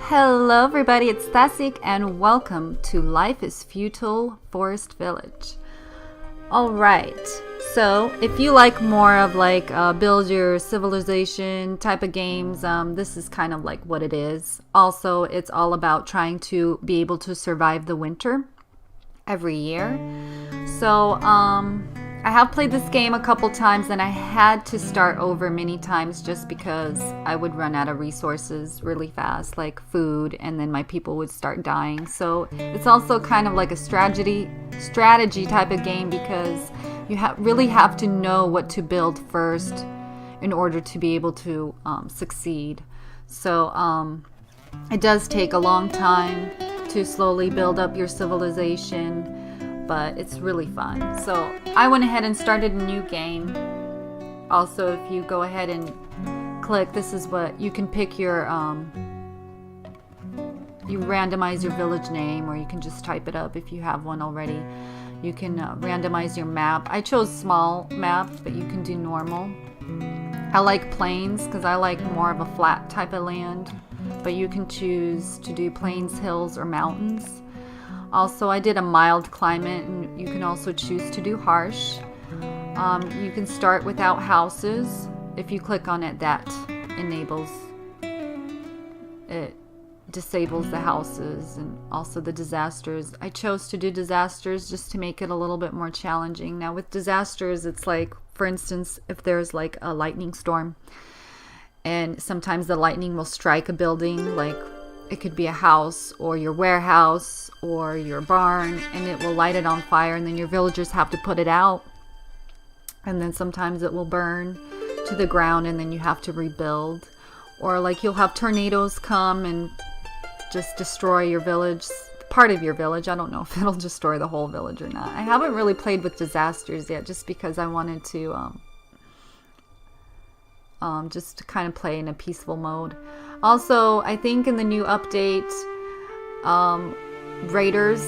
Hello everybody, it's Thasik and welcome to Life is Feudal Forest Village. Alright, so if you like more of like build your civilization type of games, this is kind of like what it is. Also, it's all about trying to be able to survive the winter every year. So, I have played this game a couple times and I had to start over many times just because I would run out of resources really fast, like food, and then my people would start dying. So it's also kind of like a strategy type of game because you really have to know what to build first in order to be able to succeed. So it does take a long time to slowly build up your civilization, but it's really fun. So I went ahead and started a new game. Also, if you go ahead and click, this is what you can pick your you randomize your village name, or you can just type it up if you have one already. You can randomize your map. I chose small map, but you can do normal. I like plains because I like more of a flat type of land, but you can choose to do plains, hills, or mountains. Also, I did a mild climate, and you can also choose to do harsh. You can start without houses. If you click on it, that disables the houses and also the disasters. I chose to do disasters just to make it a little bit more challenging. Now with disasters, it's like, for instance, if there's like a lightning storm, and sometimes the lightning will strike a building, like it could be a house or your warehouse or your barn, and it will light it on fire, and then your villagers have to put it out, and then sometimes it will burn to the ground, and then you have to rebuild. Or like you'll have tornadoes come and just destroy your village, part of your village. I don't know if it'll destroy the whole village or not. I haven't really played with disasters yet, just because I wanted to just kind of play in a peaceful mode. Also, I think in the new update, raiders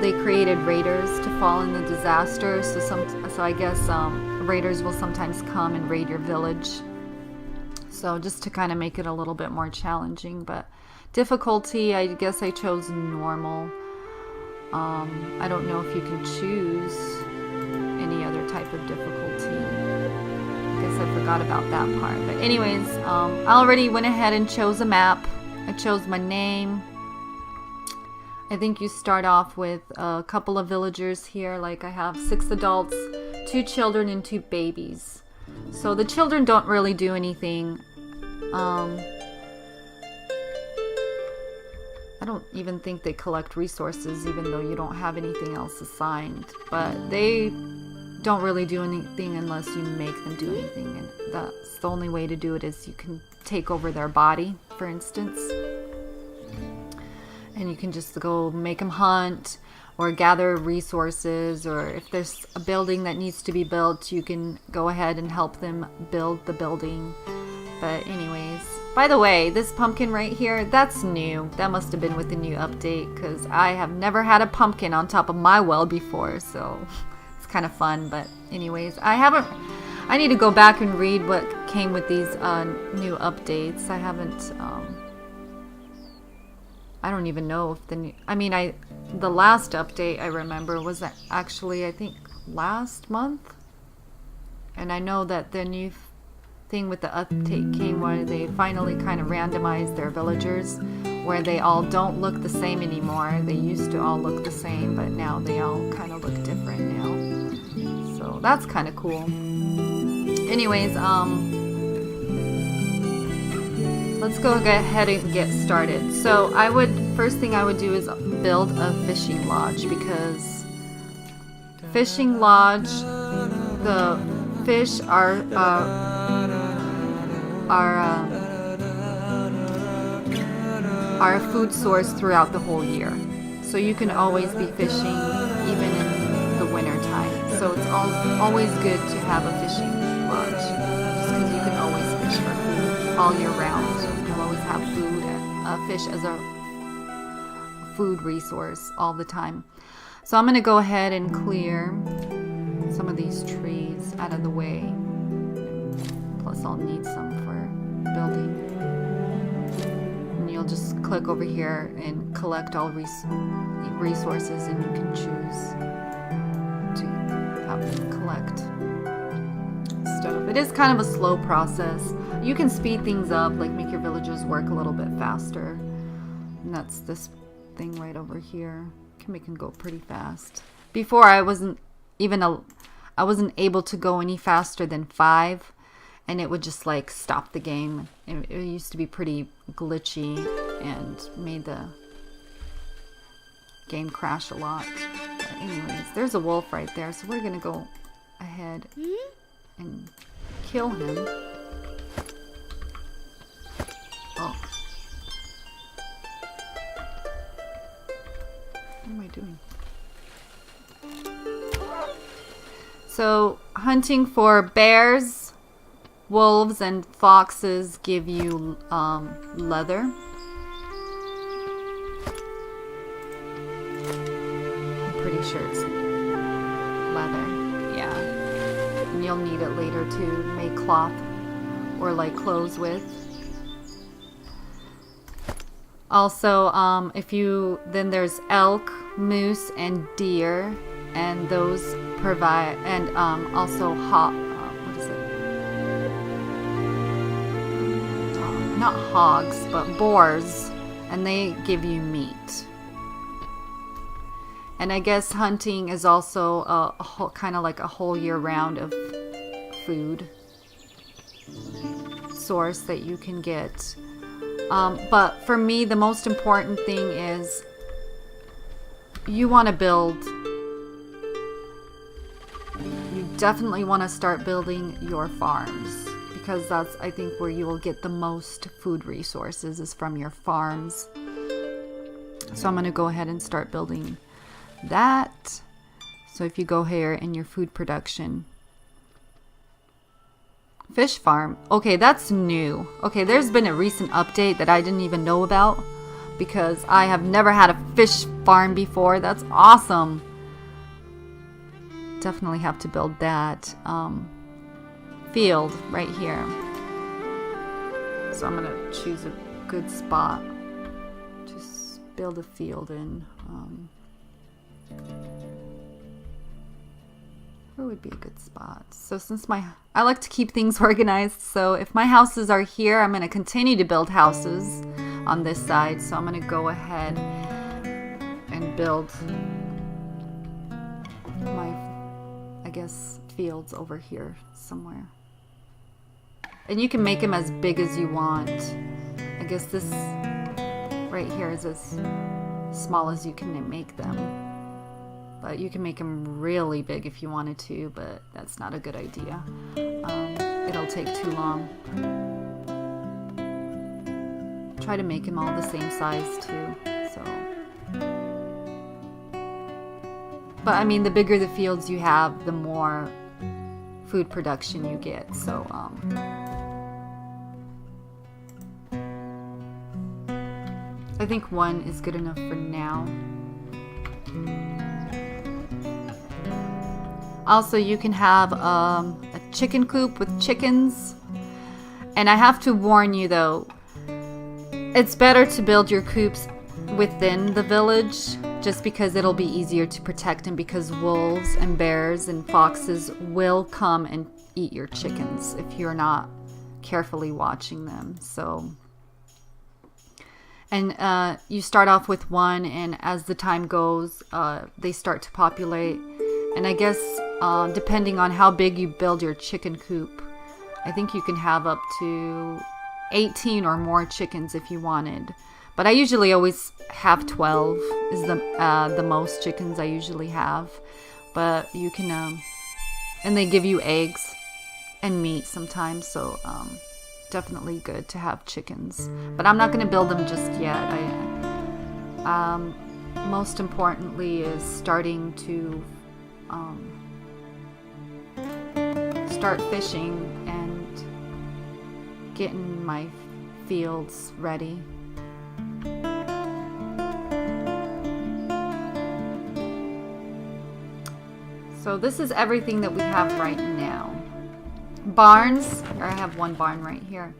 they created raiders to fall in the disaster. So I guess raiders will sometimes come and raid your village. So just to kind of make it a little bit more challenging, but difficulty, I guess I chose normal. I don't know if you can choose any other type of difficulty. I guess I forgot about that part. But anyways, I already went ahead and chose a map. I chose my name. I think you start off with a couple of villagers here. Like I have 6 adults, 2 children, and 2 babies. So the children don't really do anything. I don't even think they collect resources, even though you don't have anything else assigned. But they don't really do anything unless you make them do anything. And that's the only way to do it is you can take over their body, for instance. And you can just go make them hunt or gather resources, or if there's a building that needs to be built, you can go ahead and help them build the building. But anyways, by the way, this pumpkin right here, that's new. That must have been with the new update, because I have never had a pumpkin on top of my well before, so it's kind of fun. But anyways, I need to go back and read what came with these new updates. I haven't, I don't even know if the last update I remember was actually, I think, last month. And I know that the new thing with the update came where they finally kind of randomized their villagers, where they all don't look the same anymore. They used to all look the same, but now they all kind of look different now. So that's kind of cool. Anyways, let's go ahead and get started. So first thing I would do is build a fishing lodge, because fishing lodge, the fish are a food source throughout the whole year. So you can always be fishing even in the winter time. So it's always good to have a fishing lodge, just because you can always fish for food all year round. You'll always have food and fish as a food resource all the time. So I'm going to go ahead and clear some of these trees out of the way. Plus I'll need some for building. just click over here and collect all resources, and you can choose to have them collect stuff. It is kind of a slow process. You can speed things up, like make your villagers work a little bit faster. And that's this thing right over here. Can make them go pretty fast. Before I wasn't able to go any faster than 5, and it would just like stop the game. It used to be pretty glitchy and made the game crash a lot. But anyways, there's a wolf right there, so we're gonna go ahead and kill him. Oh. What am I doing? So, hunting for bears, wolves, and foxes give you leather. I'm pretty sure it's leather. Yeah. And you'll need it later to make cloth or like clothes with. Also, then there's elk, moose, and deer, and those provide, and also what is it? Not hogs, but boars, and they give you meat. And I guess hunting is also a kind of like a whole year round of food source that you can get. But for me, the most important thing is you want to build. You definitely want to start building your farms, because that's, I think, where you will get the most food resources is from your farms. So I'm going to go ahead and start building that. So if you go here in your food production, fish farm. Okay, that's new. Okay, there's been a recent update that I didn't even know about, because I have never had a fish farm before. That's awesome. Definitely have to build that. Field right here. So I'm gonna choose a good spot to build a field in. Where would be a good spot? So since I like to keep things organized, so if my houses are here, I'm going to continue to build houses on this side. So I'm going to go ahead and build my, I guess, fields over here somewhere. And you can make them as big as you want. I guess this right here is as small as you can make them. But you can make them really big if you wanted to, but that's not a good idea. It'll take too long. Try to make them all the same size too. So, but I mean, the bigger the fields you have, the more food production you get. So, I think one is good enough for now. Also, you can have a chicken coop with chickens. And I have to warn you though, it's better to build your coops within the village, just because it'll be easier to protect them, because wolves and bears and foxes will come and eat your chickens if you're not carefully watching them. So, and you start off with one, and as the time goes, they start to populate. And I guess depending on how big you build your chicken coop, I think you can have up to 18 or more chickens if you wanted. But I usually always have 12 is the most chickens I usually have. But you can, and they give you eggs and meat sometimes, so definitely good to have chickens. But I'm not going to build them just yet. Most importantly is starting to start fishing and getting my fields ready. So this is everything that we have right now. Barns, I have one barn right here.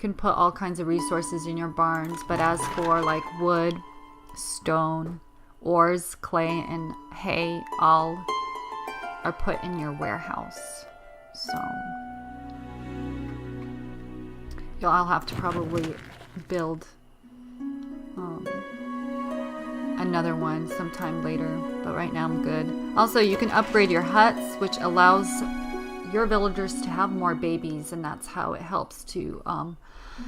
can put all kinds of resources in your barns, but as for like wood, stone, ores, clay, and hay, all are put in your warehouse. So I'll have to probably build another one sometime later, but right now I'm good. Also, you can upgrade your huts, which allows your villagers to have more babies, and that's how it helps to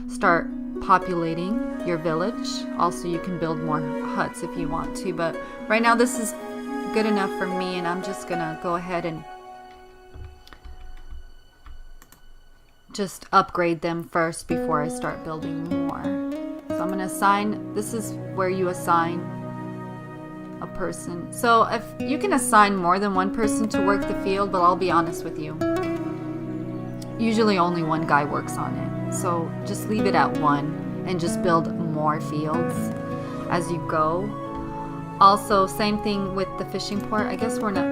start populating your village. Also, you can build more huts if you want to, but right now this is good enough for me, and I'm just gonna go ahead and just upgrade them first before I start building more. So I'm gonna assign, this is where you assign a person. So if you can assign more than one person to work the field, but I'll be honest with you, usually only one guy works on it. So just leave it at one and just build more fields as you go. Also, same thing with the fishing port. I guess we're not,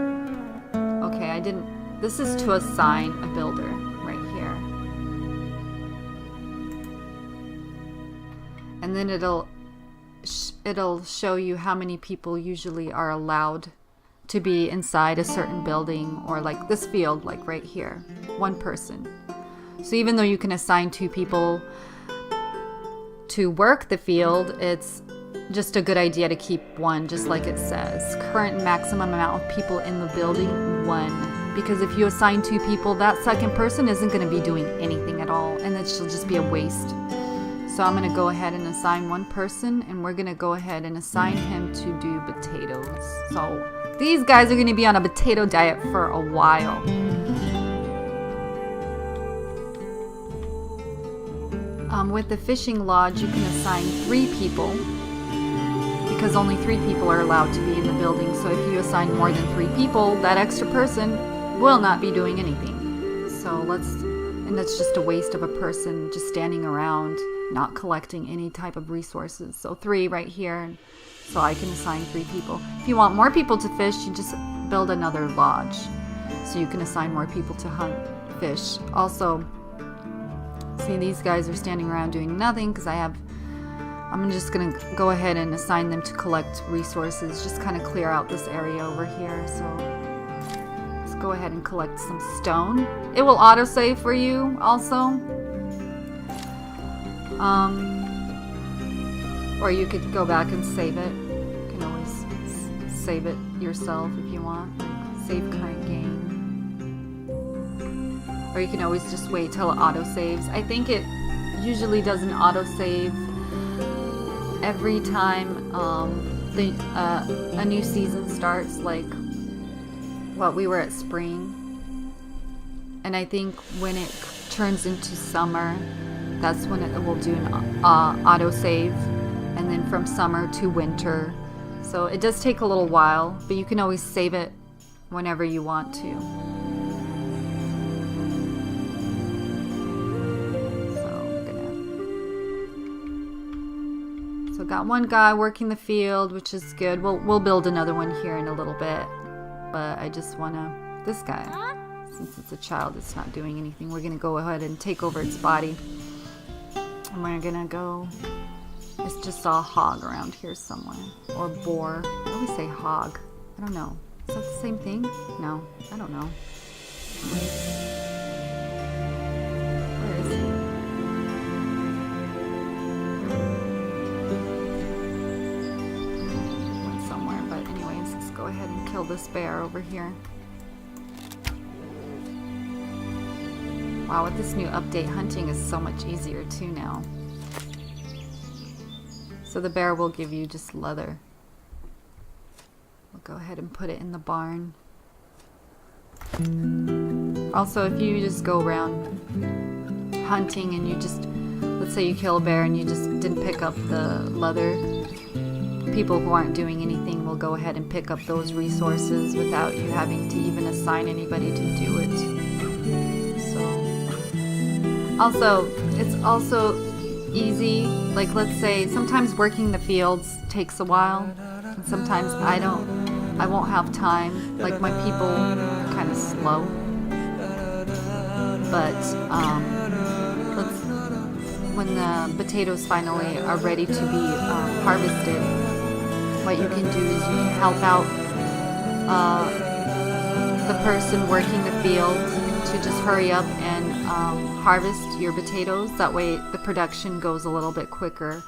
okay, I didn't, this is to assign a builder right here. And then it'll show you how many people usually are allowed to be inside a certain building, or like this field, like right here, one person. So even though you can assign 2 people to work the field, it's just a good idea to keep one, just like it says. Current maximum amount of people in the building, 1. Because if you assign 2 people, that second person isn't going to be doing anything at all, and it should just be a waste. So I'm going to go ahead and assign 1 person, and we're going to go ahead and assign him to do potatoes. So these guys are going to be on a potato diet for a while. With the fishing lodge, you can assign 3 people, because only 3 people are allowed to be in the building. So if you assign more than 3 people, that extra person will not be doing anything. So and that's just a waste of a person just standing around, not collecting any type of resources. So 3 right here, so I can assign 3 people. If you want more people to fish, you just build another lodge, so you can assign more people to hunt fish. Also, see, these guys are standing around doing nothing because I'm just gonna go ahead and assign them to collect resources, just kind of clear out this area over here. So let's go ahead and collect some stone. It will autosave for you also. Or you could go back and save it. You can always save it yourself if you want. Like save current game. Or you can always just wait till it autosaves. I think it usually does an autosave every time a new season starts. Like we were at spring. And I think when it turns into summer, that's when it will do an autosave, and then from summer to winter. So it does take a little while, but you can always save it whenever you want to. So got one guy working the field, which is good. We'll build another one here in a little bit, but I just wanna, this guy, since it's a child, it's not doing anything. We're gonna go ahead and take over its body. And we're gonna go, I just saw a hog around here somewhere, or boar. I always say hog. I don't know. Is that the same thing? No, I don't know. Where is he? Went somewhere, but anyways, let's go ahead and kill this bear over here. Wow, with this new update, hunting is so much easier too now. So the bear will give you just leather. We'll go ahead and put it in the barn. Also, if you just go around hunting and you just, let's say you kill a bear and you just didn't pick up the leather, people who aren't doing anything will go ahead and pick up those resources without you having to even assign anybody to do it. Also, it's also easy, like let's say sometimes working the fields takes a while, and sometimes I won't have time, like my people are kind of slow, but when the potatoes finally are ready to be harvested, what you can do is you can help out the person working the field to just hurry up and harvest your potatoes. That way the production goes a little bit quicker,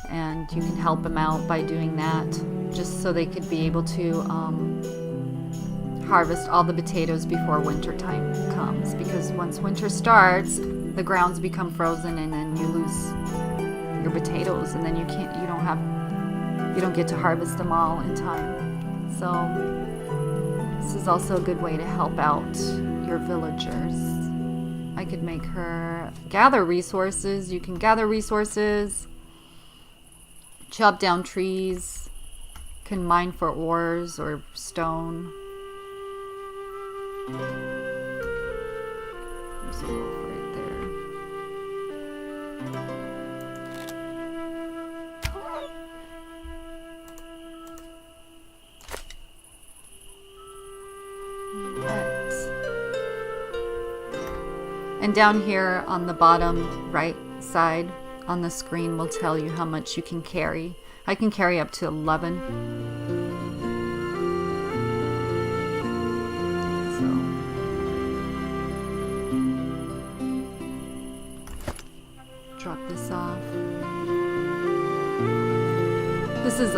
and you can help them out by doing that, just so they could be able to harvest all the potatoes before winter time comes, because once winter starts, the grounds become frozen and then you lose your potatoes, and then you don't get to harvest them all in time. So this is also a good way to help out your villagers. I could make her gather resources. You can gather resources, chop down trees, can mine for ores or stone. There's a wolf right there. Right. And down here on the bottom right side on the screen will tell you how much you can carry. I can carry up to 11. So drop this off. This is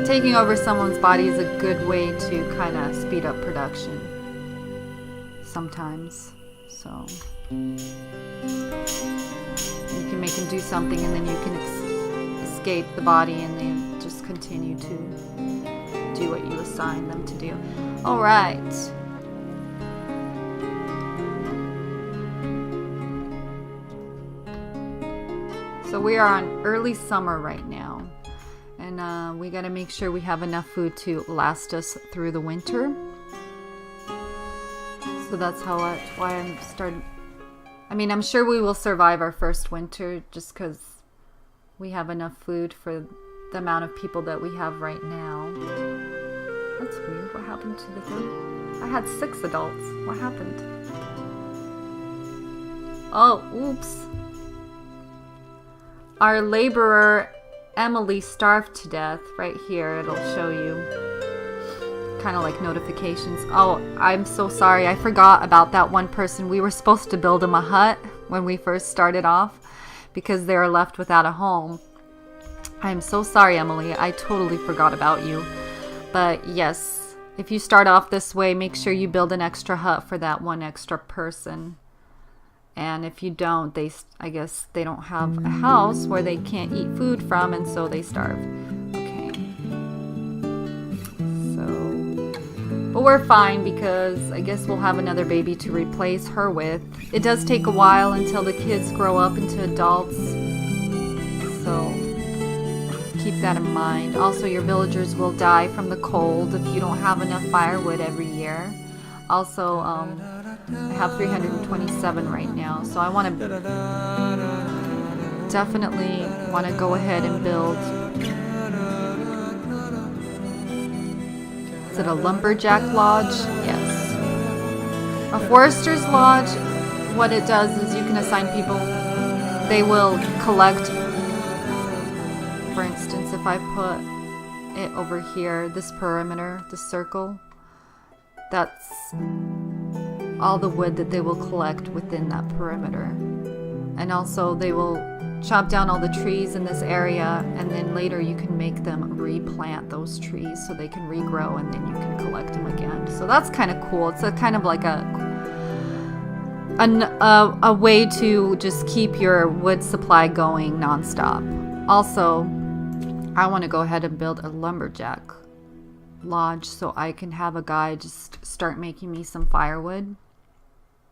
taking over someone's body is a good way to kind of speed up production sometimes. So you can make them do something, and then you can escape the body, and they just continue to do what you assign them to do. All right. So we are on early summer right now, and we got to make sure we have enough food to last us through the winter. So that's why I'm starting. I mean, I'm sure we will survive our first winter just because we have enough food for the amount of people that we have right now. That's weird. What happened to the third? I had 6 adults. What happened? Oh, oops. Our laborer, Emily, starved to death. Right here, it'll show you. Kind of like notifications. Oh, I'm so sorry. I forgot about that one person. We were supposed to build him a hut when we first started off because they were left without a home. I'm so sorry, Emily. I totally forgot about you. But yes, if you start off this way, make sure you build an extra hut for that one extra person. And if you don't, I guess they don't have a house where they can't eat food from, and so they starve. But we're fine because I guess we'll have another baby to replace her with. It does take a while until the kids grow up into adults. So keep that in mind. Also, your villagers will die from the cold if you don't have enough firewood every year. Also, I have 327 right now. So I want to definitely go ahead and build. Is it a lumberjack lodge? Yes. A forester's lodge, what it does is you can assign people. They will collect. For instance, if I put it over here, this perimeter, the circle, that's all the wood that they will collect within that perimeter. And also they will chop down all the trees in this area, and then later you can make them replant those trees so they can regrow, and then you can collect them again. So that's kind of cool. It's a kind of like a way to just keep your wood supply going nonstop. Also, I want to go ahead and build a lumberjack lodge so I can have a guy just start making me some firewood.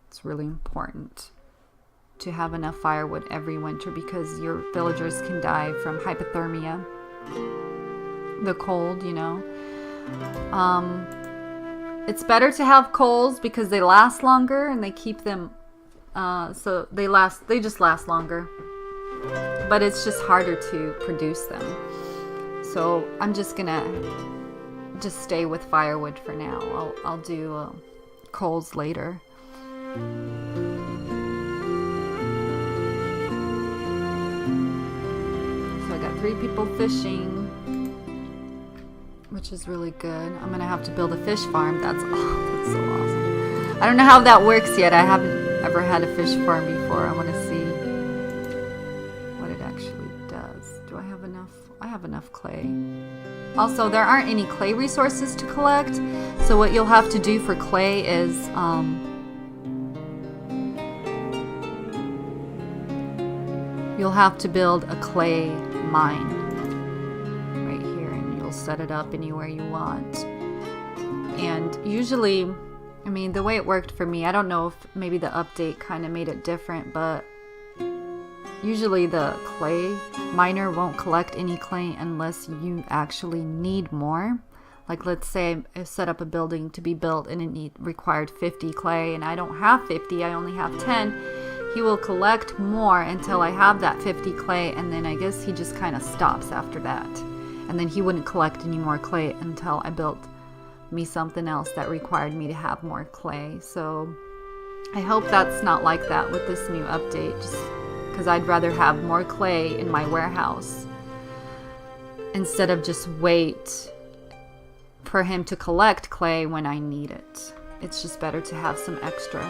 It's really important to have enough firewood every winter because your villagers can die from hypothermia, the cold, you know. It's better to have coals because they last longer and they keep them so they just last longer, but it's just harder to produce them. So I'm just gonna stay with firewood for now. I'll do coals later. 3 people fishing, which is really good. I'm gonna have to build a fish farm. That's so awesome. I don't know how that works yet. I haven't ever had a fish farm before. I want to see what it actually does. Do I have enough? I have enough clay. Also, there aren't any clay resources to collect, so what you'll have to do for clay is you'll have to build a clay mine right here, and you'll set it up anywhere you want. And usually, I mean, the way it worked for me, I don't know if maybe the update kind of made it different, but usually the clay miner won't collect any clay unless you actually need more. Like, let's say I set up a building to be built and it required 50 clay and I don't have 50, I only have 10. He will collect more until I have that 50 clay, and then I guess he just kind of stops after that. And then he wouldn't collect any more clay until I built me something else that required me to have more clay. So I hope that's not like that with this new update, just because I'd rather have more clay in my warehouse instead of just wait for him to collect clay when I need it. It's just better to have some extra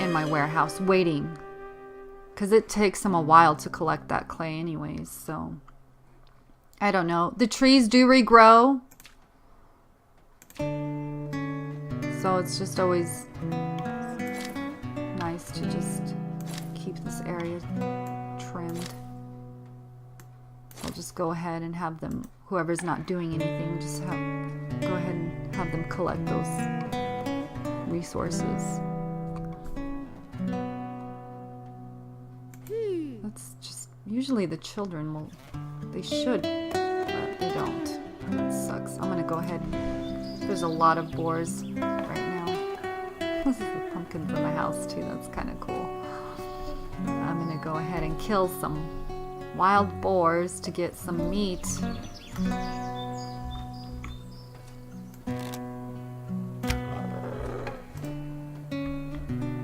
in my warehouse waiting, because it takes him a while to collect that clay anyways. So I don't know. The trees do regrow, so it's just always nice to just keep this area trimmed. So I'll just go ahead and have them, whoever's not doing anything, just go ahead and have them collect those resources. That's just, usually the children will, they should, but they don't. That sucks. I'm gonna go ahead. There's a lot of boars right now. This is the pumpkins in the house too. That's kind of cool. I'm gonna go ahead and kill some wild boars to get some meat.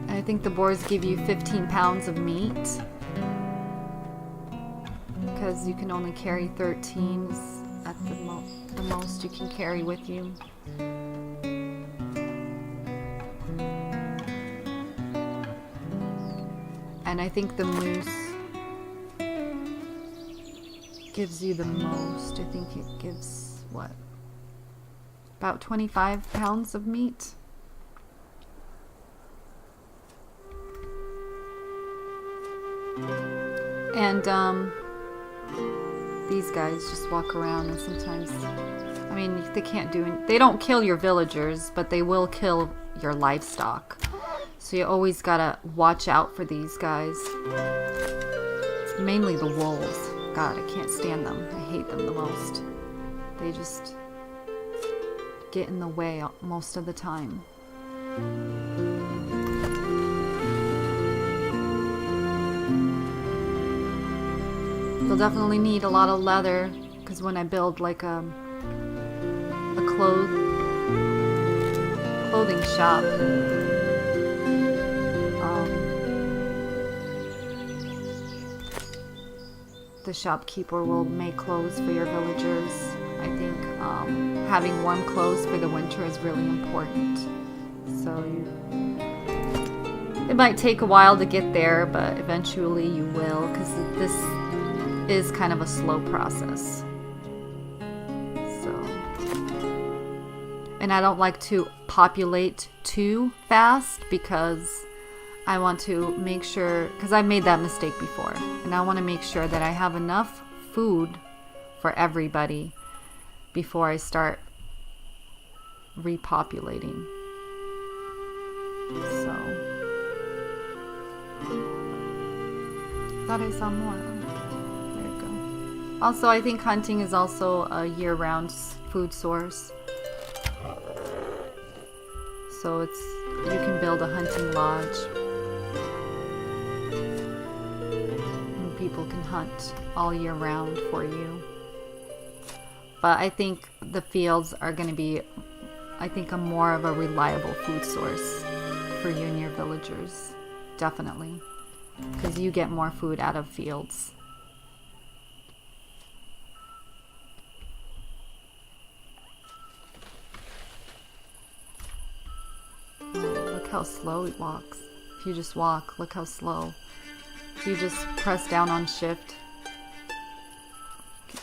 I think the boars give you 15 pounds of meat, because you can only carry 13 at the most you can carry with you. And I think the moose gives you the most. I think it gives, what, about 25 pounds of meat. And these guys just walk around, and sometimes, I mean, they can't do it. They don't kill your villagers, but they will kill your livestock. So you always gotta watch out for these guys. It's mainly the wolves. God, I can't stand them. I hate them the most. They just get in the way most of the time. You'll definitely need a lot of leather, because when I build like a clothing shop, the shopkeeper will make clothes for your villagers. I think having warm clothes for the winter is really important. So it might take a while to get there, but eventually you will, because this is kind of a slow process. So, and I don't like to populate too fast, because I want to make sure, because I've made that mistake before, and I want to make sure that I have enough food for everybody before I start repopulating. So, thought I saw more. There you go. Also, I think hunting is also a year-round food source. So you can build a hunting lodge. People can hunt all year round for you. But I think the fields are going to be, I think, a more of a reliable food source for you and your villagers. Definitely. Because you get more food out of fields. how slow he walks. If you just walk, look how slow. If you just press down on shift,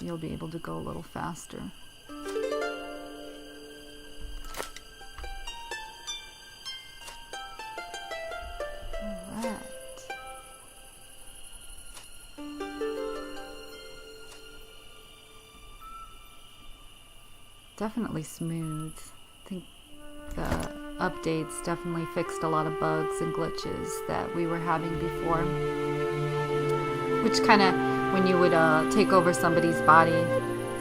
you'll be able to go a little faster. Alright. Definitely smooth. I think the updates definitely fixed a lot of bugs and glitches that we were having before. Which kind of, when you would take over somebody's body,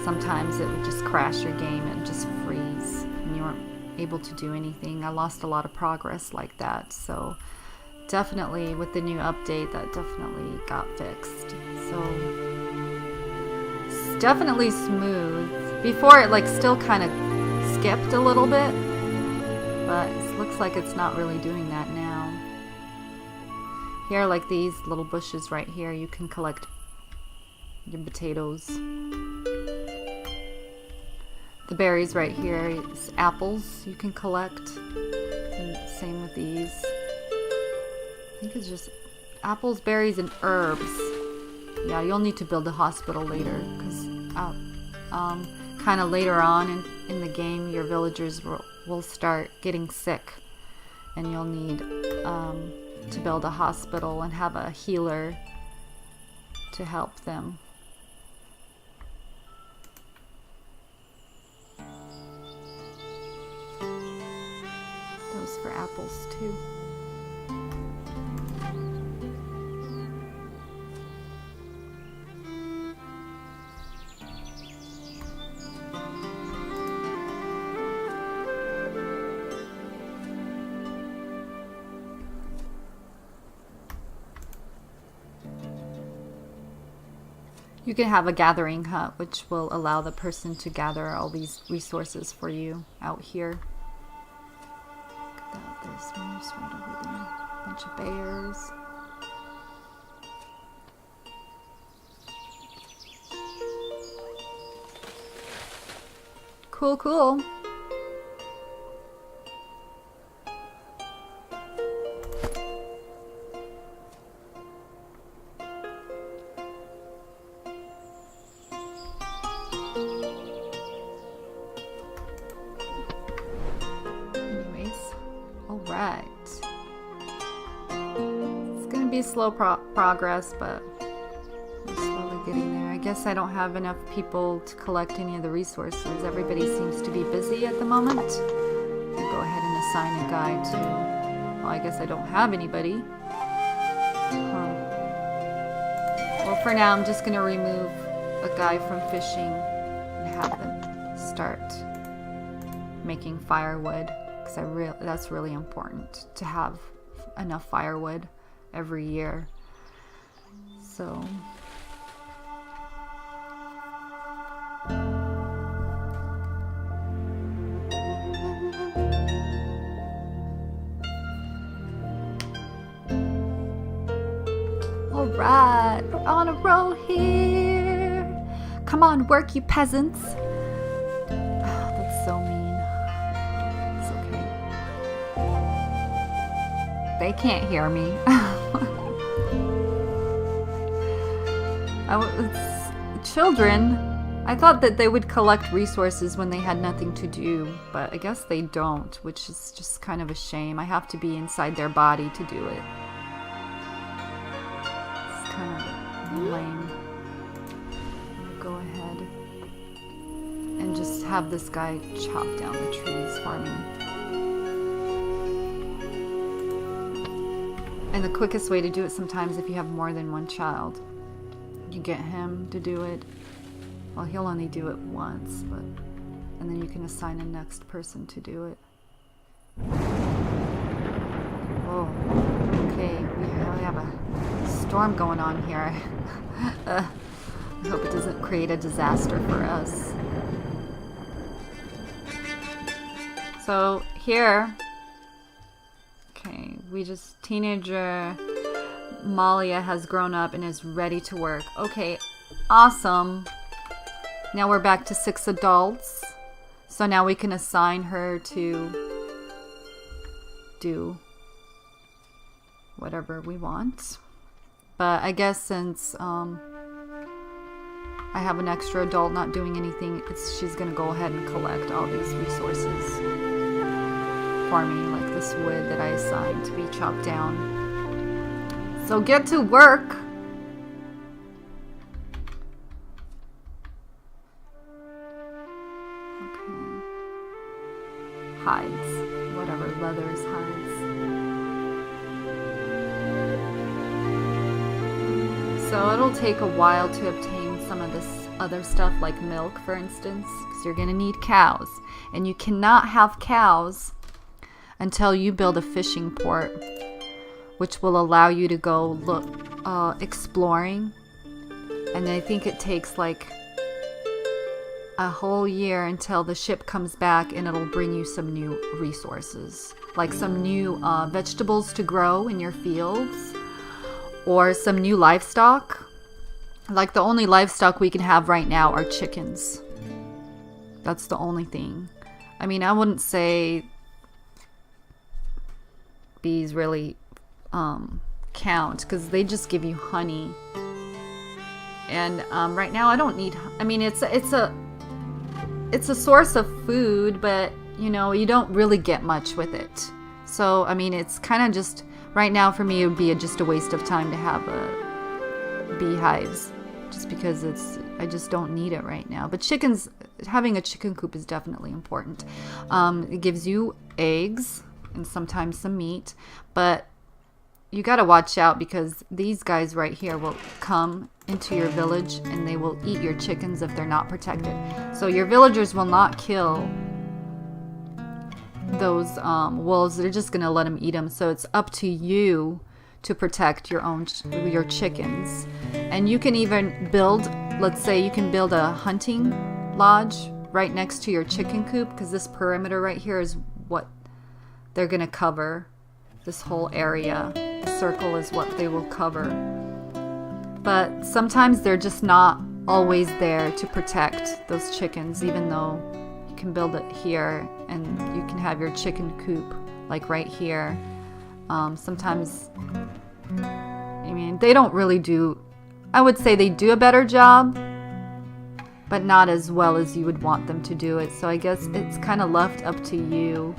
sometimes it would just crash your game and just freeze. And you weren't able to do anything. I lost a lot of progress like that. So definitely with the new update, that definitely got fixed. So it's definitely smooth. Before it like still kind of skipped a little bit, but it looks like it's not really doing that now. Here, like these little bushes right here, you can collect your potatoes. The berries right here is apples you can collect. And same with these. I think it's just apples, berries, and herbs. Yeah, you'll need to build a hospital later, because kind of later on in the game, your villagers will start getting sick, and you'll need to build a hospital and have a healer to help them. Those for apples too. You can have a gathering hut, which will allow the person to gather all these resources for you out here. Look at that, there's moose right over there. A bunch of bears. Cool, cool. Slow progress, but we're slowly getting there. I guess I don't have enough people to collect any of the resources. Everybody seems to be busy at the moment. I'll go ahead and assign a guy to... Well, I guess I don't have anybody. Well, for now, I'm just going to remove a guy from fishing and have them start making firewood, because that's really important to have enough firewood every year. So all right, we're on a roll here. Come on, work, you peasants. Oh, that's so mean. It's okay. They can't hear me. Children, I thought that they would collect resources when they had nothing to do, but I guess they don't, which is just kind of a shame. I have to be inside their body to do it. It's kind of lame. I'll go ahead and just have this guy chop down the trees for me. And the quickest way to do it sometimes, if you have more than one child, you get him to do it. Well, he'll only do it once, but and then you can assign a next person to do it. Oh, okay, we have a storm going on here. I hope it doesn't create a disaster for us. So here, okay, teenager Malia has grown up and is ready to work. Okay, awesome. Now we're back to 6 adults. So now we can assign her to do whatever we want. But I guess since I have an extra adult not doing anything, she's gonna go ahead and collect all these resources for me, like this wood that I assigned to be chopped down. So get to work. Okay. Hides, whatever, leathers, hides. So it'll take a while to obtain some of this other stuff, like milk, for instance, because you're going to need cows. And you cannot have cows until you build a fishing port, which will allow you to go look exploring. And I think it takes like a whole year until the ship comes back, and it'll bring you some new resources, like some new vegetables to grow in your fields, or some new livestock. Like the only livestock we can have right now are chickens. That's the only thing. I mean, I wouldn't say bees really count, because they just give you honey. And right now I don't need, I mean, it's a source of food, but you know, you don't really get much with it. So I mean, it's kind of just, right now for me it would be just a waste of time to have beehives, just because I just don't need it right now. But chickens, having a chicken coop is definitely important. It gives you eggs and sometimes some meat, but you got to watch out, because these guys right here will come into your village and they will eat your chickens if they're not protected. So your villagers will not kill those wolves. They're just gonna let them eat them. So it's up to you to protect your chickens. And you can even build, let's say you can build a hunting lodge right next to your chicken coop, because this perimeter right here is what they're gonna cover. This whole area, the circle, is what they will cover. But sometimes they're just not always there to protect those chickens, even though you can build it here and you can have your chicken coop like right here. Sometimes, I mean, they don't really do, I would say they do a better job, but not as well as you would want them to do it. So I guess it's kind of left up to you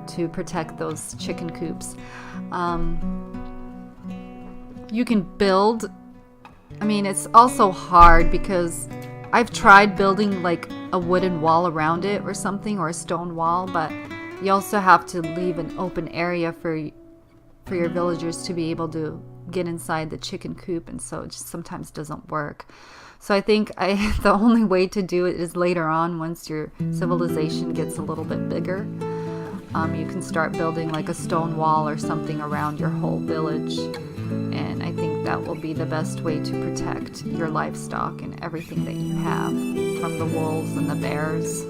to protect those chicken coops. You can build, I mean, it's also hard because I've tried building like a wooden wall around it or something, or a stone wall, but you also have to leave an open area for your villagers to be able to get inside the chicken coop, and so it just sometimes doesn't work. So I think the only way to do it is later on, once your civilization gets a little bit bigger. You can start building like a stone wall or something around your whole village, and I think that will be the best way to protect your livestock and everything that you have from the wolves and the bears,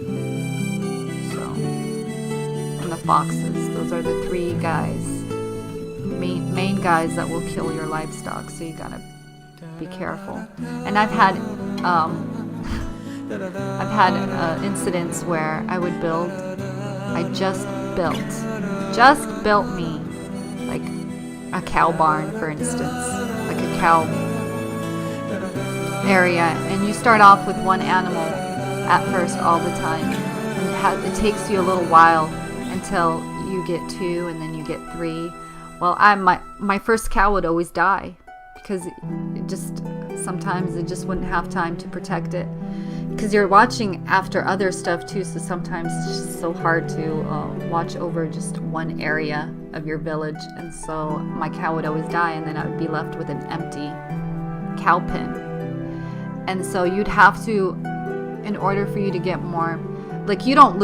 and the foxes. Those are the three guys, main guys that will kill your livestock, so you gotta be careful. And I've had incidents where I would build, I just built me like a cow barn, for instance, like a cow area, and you start off with one animal at first all the time, and it takes you a little while until you get two, and then you get three. Well, my first cow would always die, because sometimes it just wouldn't have time to protect it, because you're watching after other stuff too, so sometimes it's just so hard to watch over just one area of your village, and so my cow would always die, and then I would be left with an empty cow pen. And so you'd have to, in order for you to get more, like, you don't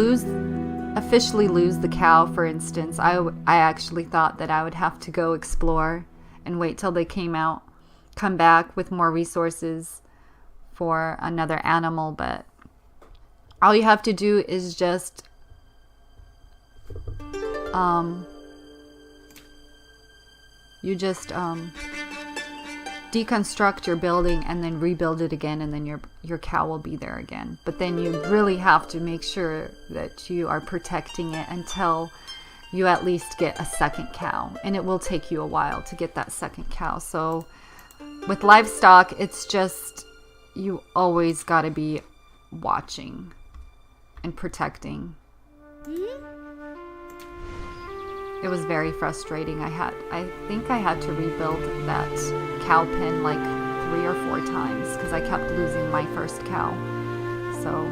officially lose the cow, for instance. I actually thought that I would have to go explore and wait till they come back with more resources for another animal, but all you have to do is just deconstruct your building and then rebuild it again, and then your cow will be there again. But then you really have to make sure that you are protecting it until you at least get a second cow, and it will take you a while to get that second cow. So with livestock, it's just, you always got to be watching and protecting. It was very frustrating. I think I had to rebuild that cow pen like 3 or 4 times because I kept losing my first cow. So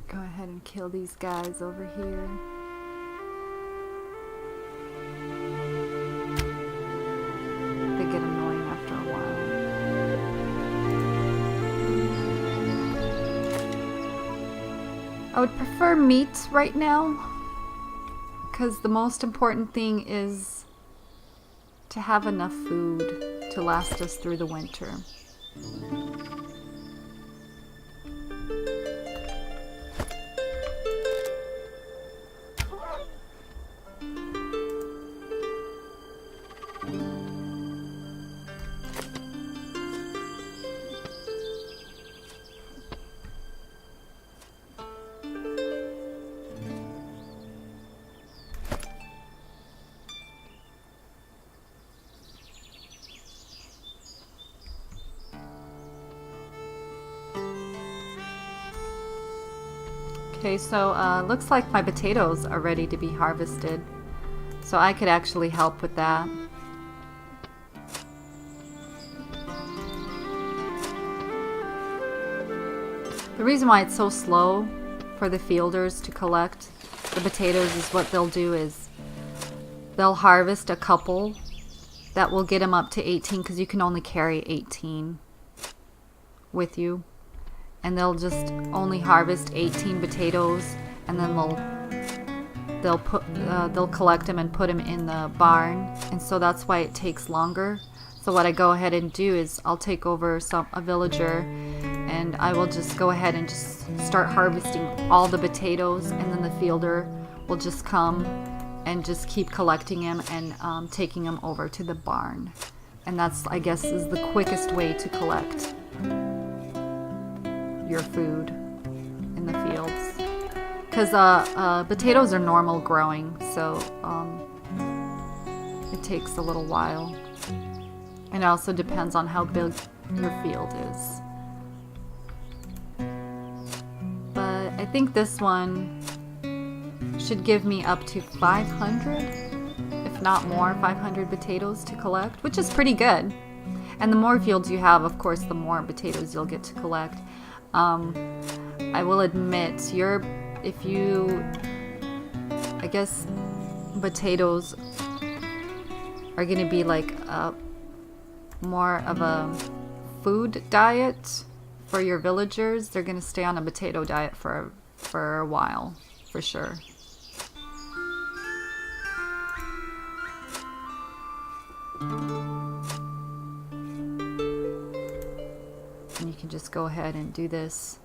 go ahead and kill these guys over here. They get annoying after a while. I would prefer meat right now because the most important thing is to have enough food to last us through the winter. Okay, so looks like my potatoes are ready to be harvested. So I could actually help with that. The reason why it's so slow for the fielders to collect the potatoes is what they'll do is they'll harvest a couple that will get them up to 18 because you can only carry 18 with you. And they'll just only harvest 18 potatoes, and then they'll collect them and put them in the barn, and so that's why it takes longer. So what I go ahead and do is I'll take over a villager, and I will just go ahead and just start harvesting all the potatoes, and then the fielder will just come and just keep collecting them and taking them over to the barn. And that's, I guess, is the quickest way to collect your food in the fields, because potatoes are normal growing, so it takes a little while, and it also depends on how big your field is. But I think this one should give me up to 500, if not more, 500 potatoes to collect, which is pretty good. And the more fields you have, of course, the more potatoes you'll get to collect. I will admit, I guess potatoes are going to be like more of a food diet for your villagers. They're going to stay on a potato diet for a while, for sure. And you can just go ahead and do this.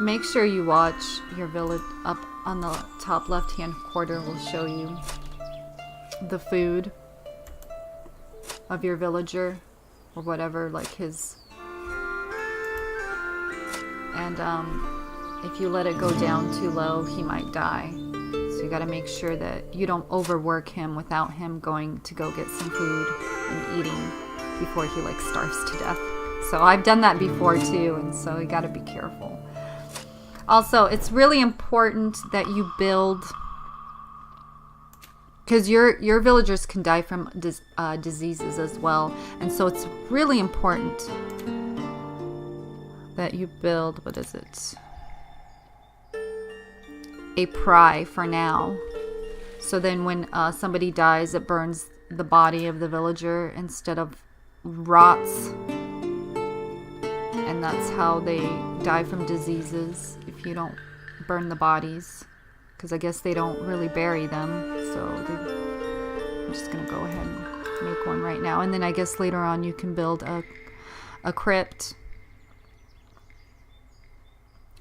Make sure you watch your village. Up on the top left hand corner will show you the food of your villager or whatever, like his. And if you let it go down too low, he might die. So you got to make sure that you don't overwork him without him going to go get some food and eating before he like starves to death. So I've done that before too, and so you got to be careful. Also, it's really important that you build, because your villagers can die from diseases as well, and so it's really important that you build, what is it? A pry for now. So then when somebody dies, it burns the body of the villager instead of rots. And that's how they die from diseases, if you don't burn the bodies, because I guess they don't really bury them. So I'm just going to go ahead and make one right now. And then I guess later on you can build a crypt,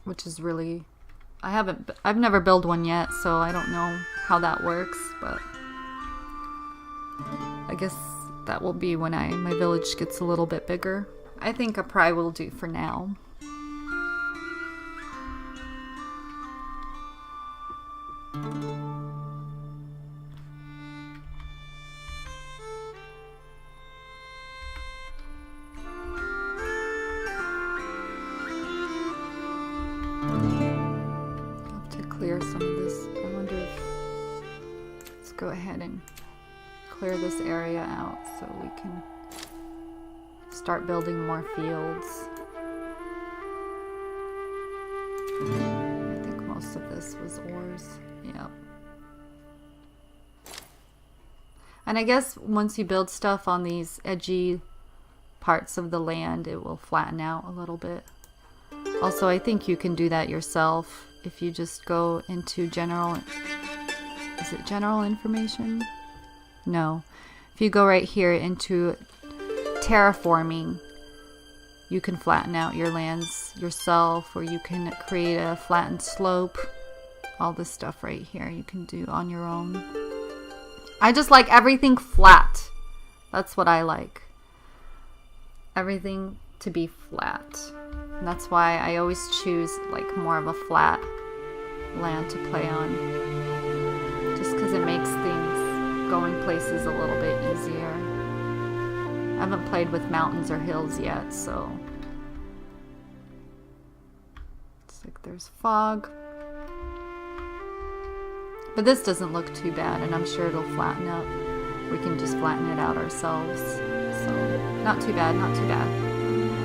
which is really, I've never built one yet, so I don't know how that works, but I guess that will be when my village gets a little bit bigger. I think a pry will do for now. go ahead and clear this area out so we can start building more fields. I think most of this was ores. Yep. And I guess once you build stuff on these edgy parts of the land, it will flatten out a little bit. Also, I think you can do that yourself if you just go into general... Is it general information? No. If you go right here into terraforming, you can flatten out your lands yourself, or you can create a flattened slope. All this stuff right here you can do on your own. I just like everything flat. That's what I like. Everything to be flat. And that's why I always choose like more of a flat land to play on. Just because it makes things going places a little bit easier. I haven't played with mountains or hills yet, so it's like there's fog. But this doesn't look too bad, and I'm sure it'll flatten up. We can just flatten it out ourselves. So, not too bad, not too bad.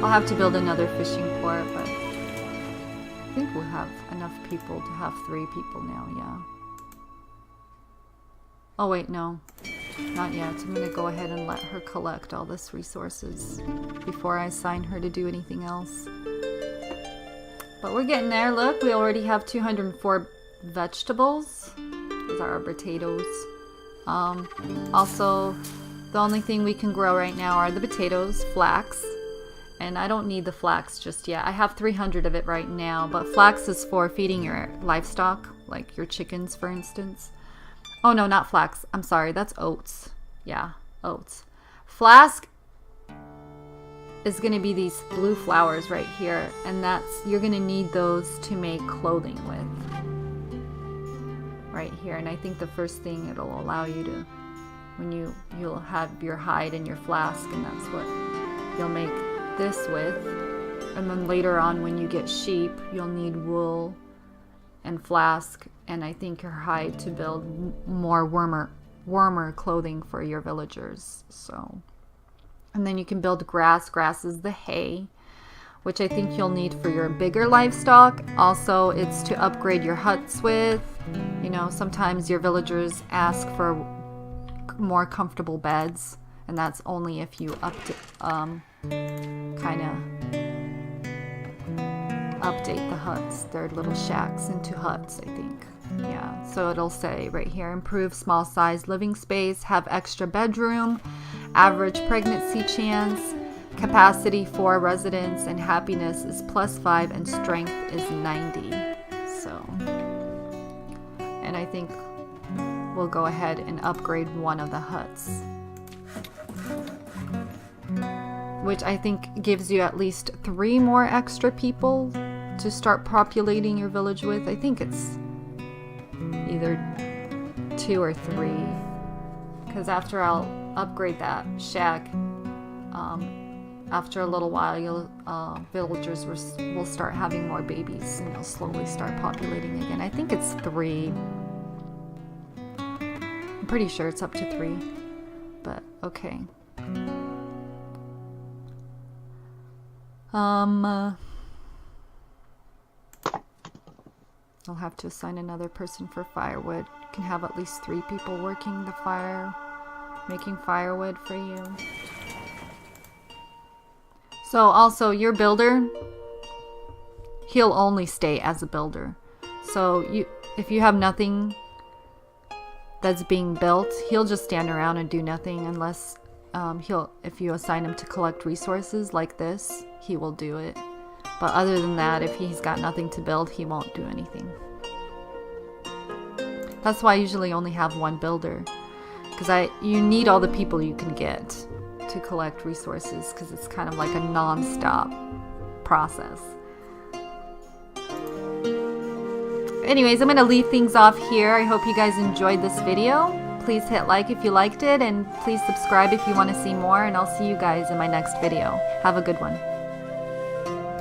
I'll have to build another fishing port, but I think we'll have enough people to have 3 people now, yeah. Oh wait, no. Not yet. I'm gonna go ahead and let her collect all this resources before I assign her to do anything else. But we're getting there. Look, we already have 204 vegetables. Those are our potatoes. Also, the only thing we can grow right now are the potatoes, flax. And I don't need the flax just yet. I have 300 of it right now, but flax is for feeding your livestock, like your chickens, for instance. Oh no, not flax. I'm sorry, that's oats. Yeah, oats. Flask is going to be these blue flowers right here, and you're going to need those to make clothing with. Right here, and I think the first thing it'll allow you to, when you'll have your hide and your flask, and that's what you'll make this with. And then later on, when you get sheep, you'll need wool and flask, and I think your hide to build more warmer clothing for your villagers. So, and then you can build grass. Grass is the hay, which I think you'll need for your bigger livestock. Also, it's to upgrade your huts with. You know, sometimes your villagers ask for more comfortable beds, and that's only if you kind of update the huts, their little shacks into huts, I think. Yeah, so it'll say right here, improve small size living space, have extra bedroom, average pregnancy chance, capacity for residents, and happiness is +5 and strength is 90. So, and I think we'll go ahead and upgrade one of the huts, which I think gives you at least 3 more extra people to start populating your village with. I think it's either 2 or 3, because after I'll upgrade that shack, after a little while, villagers will start having more babies, and they'll slowly start populating again. I think it's 3. I'm pretty sure it's up to 3, but okay. I'll have to assign another person for firewood. You can have at least 3 people working the fire, making firewood for you. So also your builder, he'll only stay as a builder. So if you have nothing that's being built, he'll just stand around and do nothing unless if you assign him to collect resources like this, he will do it. But other than that, if he's got nothing to build, he won't do anything. That's why I usually only have 1 builder, because you need all the people you can get to collect resources, because it's kind of like a non-stop process. Anyways, I'm going to leave things off here. I hope you guys enjoyed this video. Please hit like if you liked it, and please subscribe if you want to see more, and I'll see you guys in my next video. Have a good one.